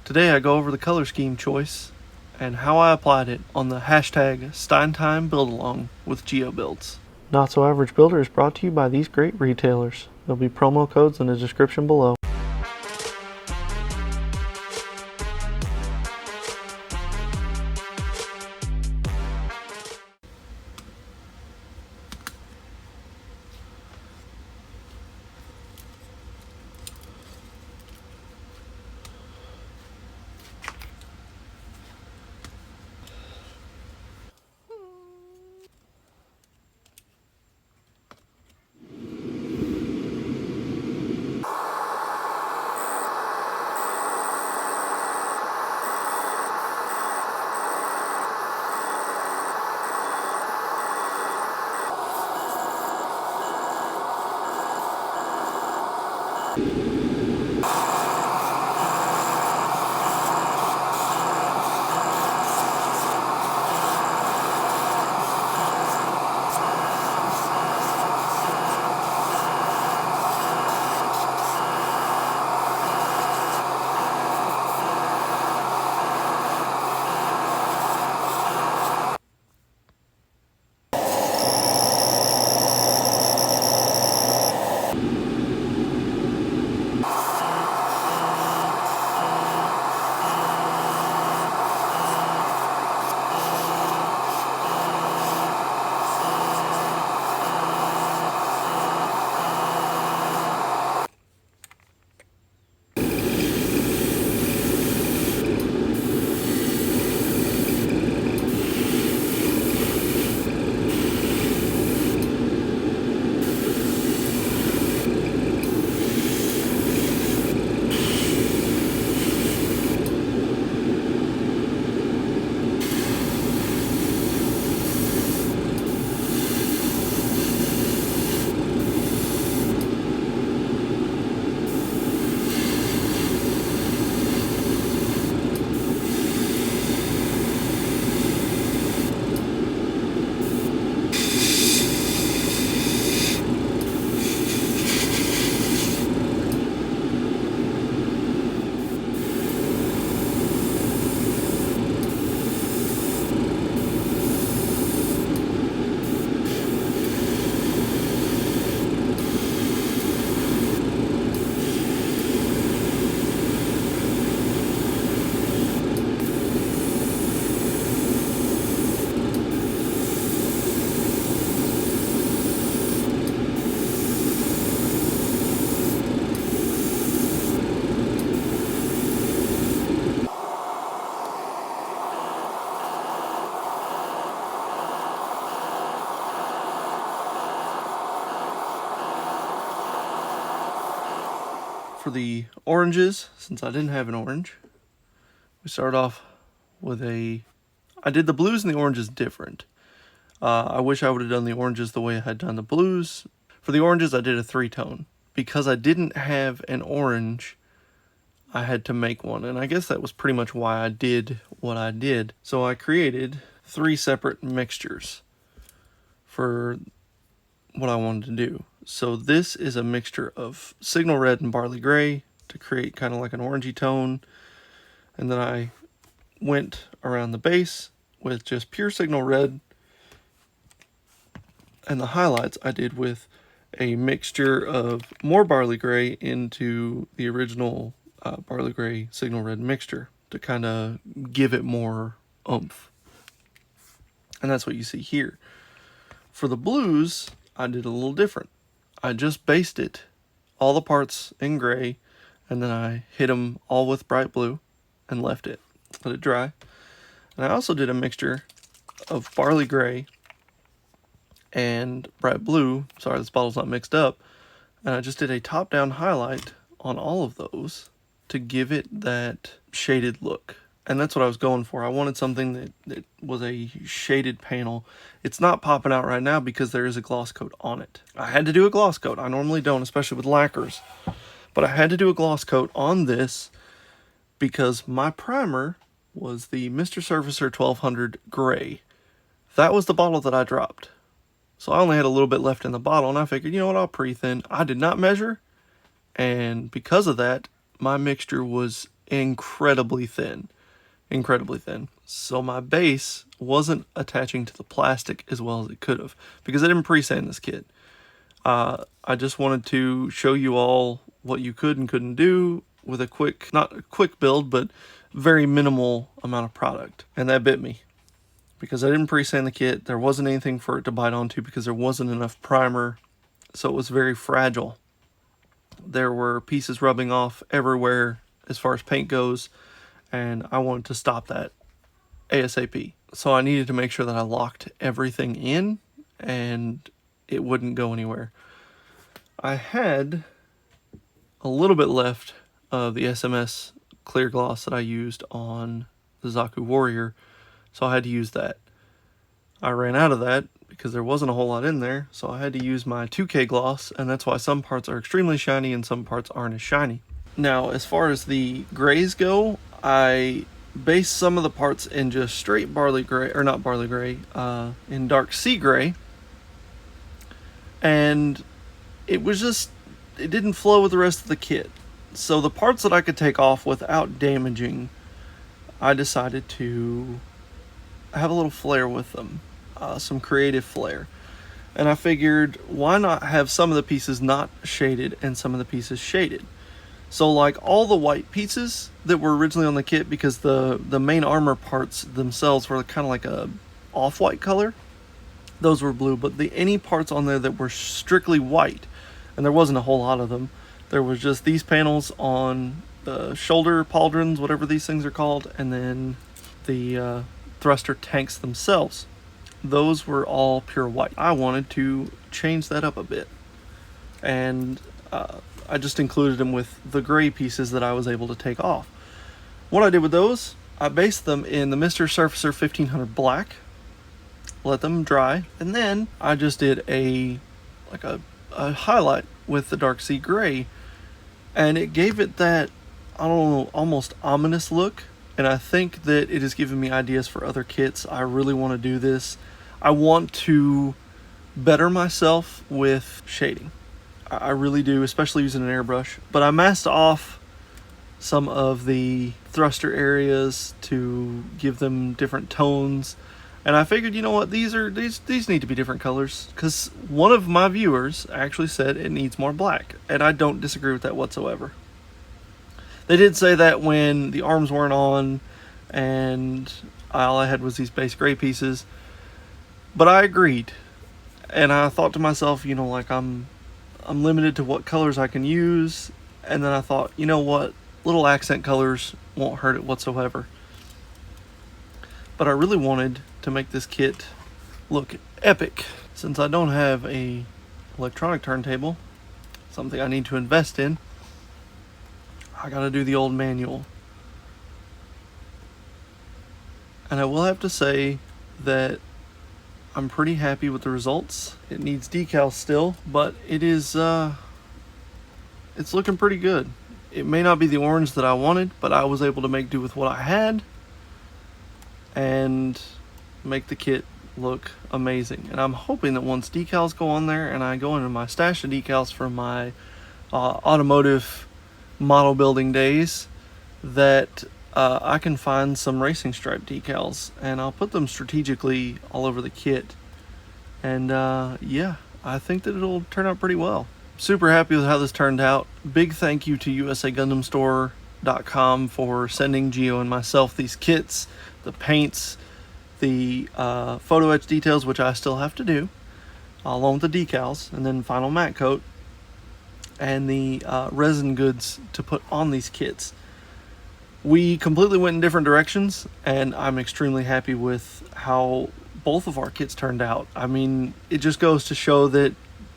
Today I go over the color scheme choice and how I applied it on the hashtag SteinTime Build Along with GeoBuilds. Not So Average Builder is brought to you by these great retailers. There'll be promo codes in the description below. For the oranges, since I didn't have an orange, we start off with I did the blues and the oranges different. I wish I would have done the oranges the way I had done the blues. For the oranges, I did a 3-tone. Because I didn't have an orange, I had to make one, and I guess that was pretty much why I did what I did. So I created 3 separate mixtures for what I wanted to do. So this is a mixture of Signal Red and Barley Grey to create kind of like an orangey tone. And then I went around the base with just pure Signal Red. And the highlights I did with a mixture of more Barley Grey into the original Barley Grey Signal Red mixture to kind of give it more oomph. And that's what you see here. For the blues, I did a little different. I just based it, all the parts in gray, and then I hit them all with bright blue and left it, let it dry. And I also did a mixture of Barley Grey and bright blue. Sorry, this bottle's not mixed up. And I just did a top-down highlight on all of those to give it that shaded look. And that's what I was going for. I wanted something that was a shaded panel. It's not popping out right now because there is a gloss coat on it. I had to do a gloss coat. I normally don't, especially with lacquers. But I had to do a gloss coat on this because my primer was the Mr. Surfacer 1200 Gray. That was the bottle that I dropped. So I only had a little bit left in the bottle, and I figured, you know what, I'll pre-thin. I did not measure, and because of that, my mixture was incredibly thin. Incredibly thin. So my base wasn't attaching to the plastic as well as it could have, because I didn't pre-sand this kit. I just wanted to show you all what you could and couldn't do with a quick, not a quick build, but very minimal amount of product. And that bit me, because I didn't pre-sand the kit. There wasn't anything for it to bite onto because there wasn't enough primer, so it was very fragile. There were pieces rubbing off everywhere as far as paint goes, and I wanted to stop that ASAP. So I needed to make sure that I locked everything in and it wouldn't go anywhere. I had a little bit left of the SMS clear gloss that I used on the Zaku Warrior, so I had to use that. I ran out of that because there wasn't a whole lot in there, so I had to use my 2K gloss, and that's why some parts are extremely shiny and some parts aren't as shiny. Now, as far as the grays go, I based some of the parts in just straight Barley Grey, or not Barley Grey, in Dark Sea Grey, and it didn't flow with the rest of the kit. So the parts that I could take off without damaging, I decided to have a little flair with them, some creative flair. And I figured, why not have some of the pieces not shaded and some of the pieces shaded? So like all the white pieces that were originally on the kit, because the main armor parts themselves were kind of like a off-white color, those were blue. But any parts on there that were strictly white, and there wasn't a whole lot of them, there was just these panels on the shoulder pauldrons, whatever these things are called, and then the thruster tanks themselves. Those were all pure white. I wanted to change that up a bit, and I just included them with the gray pieces that I was able to take off. What I did with those, I based them in the Mr. Surfacer 1500 Black, let them dry, and then I just did a highlight with the Dark Sea Grey, and it gave it that, I don't know, almost ominous look. And I think that it has given me ideas for other kits. I really want to do this. I want to better myself with shading. I really do, especially using an airbrush. But I masked off some of the thruster areas to give them different tones. And I figured, you know what, these need to be different colors, because one of my viewers actually said it needs more black, and I don't disagree with that whatsoever. They did say that when the arms weren't on and all I had was these base gray pieces, but I agreed. And I thought to myself, you know, like I'm limited to what colors I can use, and then I thought, you know what, little accent colors won't hurt it whatsoever. But I really wanted to make this kit look epic. Since I don't have a electronic turntable, something I need to invest in, I gotta do the old manual. And I will have to say that I'm pretty happy with the results. It needs decals still, but it is it's looking pretty good. It may not be the orange that I wanted, but I was able to make do with what I had and make the kit look amazing. And I'm hoping that once decals go on there and I go into my stash of decals from my automotive model building days, that I can find some racing stripe decals, and I'll put them strategically all over the kit. And yeah, I think that it'll turn out pretty well. Super happy with how this turned out. Big thank you to usagundamstore.com for sending Gio and myself these kits, the paints, the photo etch details, which I still have to do, along with the decals, and then final matte coat, and the resin goods to put on these kits. We completely went in different directions, and I'm extremely happy with how both of our kits turned out. I mean, it just goes to show that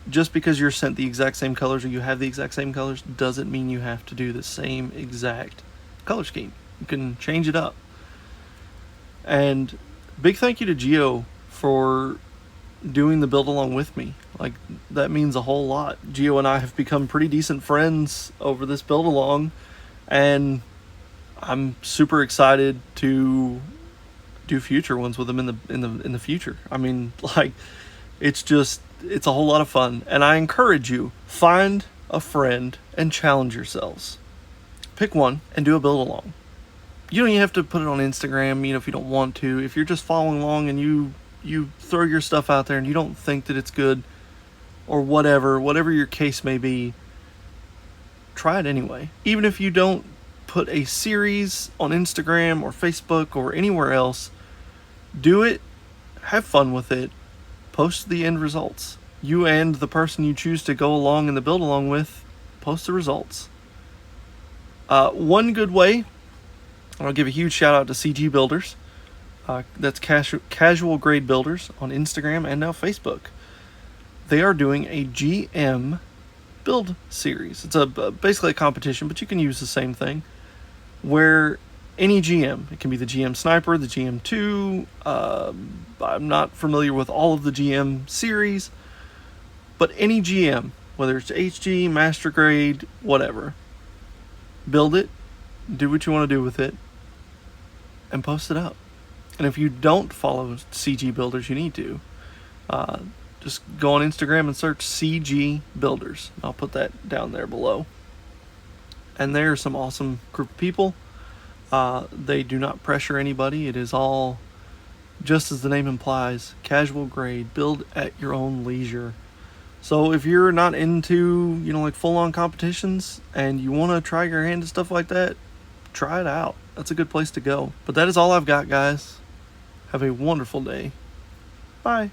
just because you're sent the exact same colors or you have the exact same colors doesn't mean you have to do the same exact color scheme. You can change it up. And big thank you to Gio for doing the build along with me. Like, that means a whole lot. Gio and I have become pretty decent friends over this build along, and I'm super excited to do future ones with him in the future. I mean, like, it's a whole lot of fun, and I encourage you, find a friend and challenge yourselves. pick one and do a build along. You don't even have to put it on Instagram, if you don't want to. If you're just following along and you throw your stuff out there and you don't think that it's good or whatever your case may be, try it anyway. Even if you don't put a series on Instagram or Facebook or anywhere else, do it, have fun with it, post the end results. You and the person you choose to go along in the build along with, post the results. One good way, I'll give a huge shout out to CG Builders. That's Casual Grade Builders on Instagram and now Facebook. They are doing a GM build series. It's basically a competition, but you can use the same thing, where any GM, it can be the GM Sniper, the GM2, I'm not familiar with all of the GM series, but any GM, whether it's HG, Master Grade, whatever, build it, do what you want to do with it, and post it up. And if you don't follow CG Builders, you need to. Just go on Instagram and search CG Builders. I'll put that down there below. And they're some awesome group of people. They do not pressure anybody. It is all, just as the name implies, casual grade, build at your own leisure. So if you're not into, like full-on competitions and you want to try your hand at stuff like that, try it out. That's a good place to go. But that is all I've got, guys. Have a wonderful day. Bye.